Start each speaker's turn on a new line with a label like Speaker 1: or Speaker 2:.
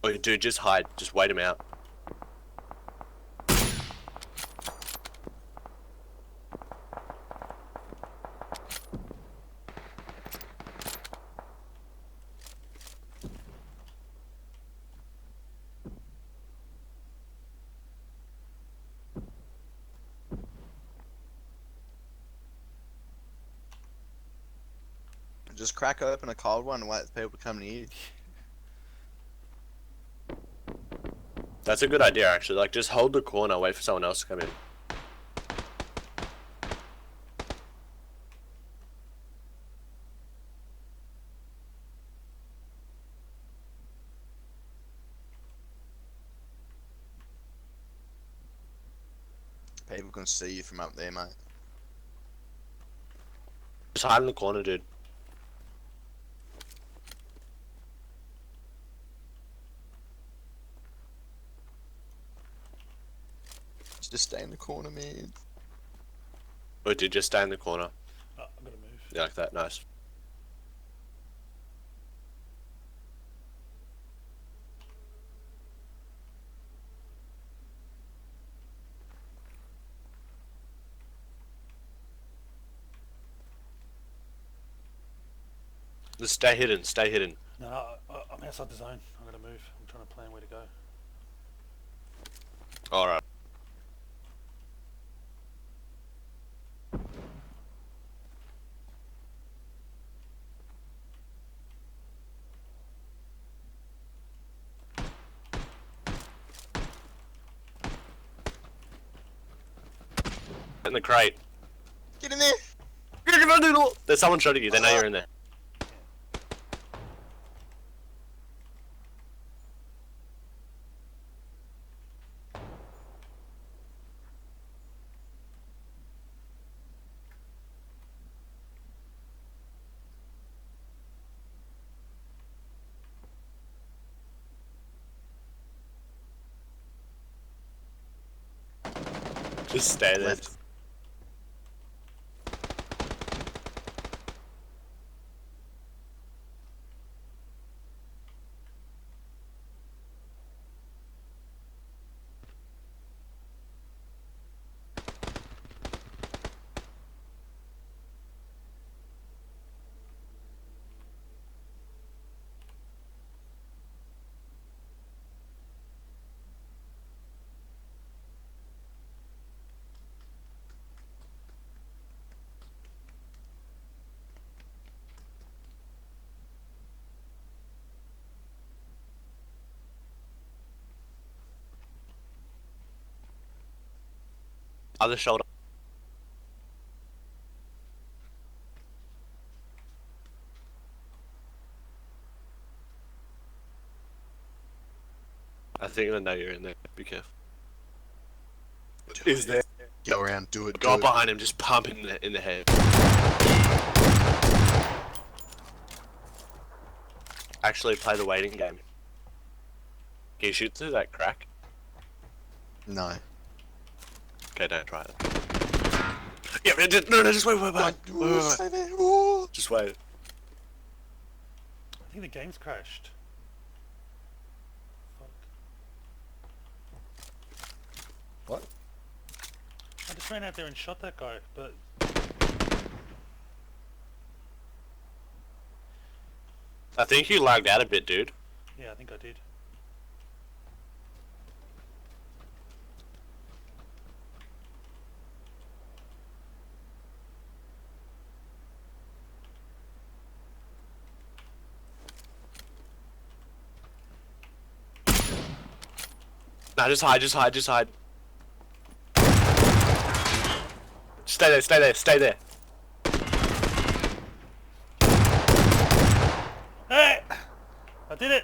Speaker 1: Oh, dude, just hide. Just wait him out.
Speaker 2: Just crack open a cold one and wait for people to come near you.
Speaker 1: That's a good idea, actually. Like, just hold the corner, wait for someone else to come in.
Speaker 2: People can see you from up there, mate.
Speaker 1: Just hide in the corner, dude.
Speaker 2: Just stay in the corner, man.
Speaker 1: Oh, dude, just stay in the corner.
Speaker 3: Oh, I'm gonna move.
Speaker 1: Yeah, like that. Nice. Just stay hidden. Stay hidden.
Speaker 3: No, I'm outside the zone. I'm gonna move. I'm trying to plan where to go.
Speaker 1: Alright. In the crate.
Speaker 2: Get in there!
Speaker 1: There's someone shooting you. They know you're in there. Just stay there.
Speaker 2: Left.
Speaker 1: Other shoulder. I think they know you're in there. Be careful. Is there?
Speaker 2: Go around, do it.
Speaker 1: Go up
Speaker 2: do it.
Speaker 1: behind him, just pump him in the head. Actually, play the waiting game. Can you shoot through that crack?
Speaker 2: No.
Speaker 1: Okay, don't try it. Yeah, but no, just wait.
Speaker 2: Stay there. Oh.
Speaker 1: Just wait.
Speaker 3: I think the game's crashed. Fuck.
Speaker 2: What?
Speaker 3: I just ran out there and shot that guy, but
Speaker 1: I think you lagged out a bit, dude.
Speaker 3: yeah, I think I did.
Speaker 1: Nah, just hide. Stay there.
Speaker 3: Hey! I did it!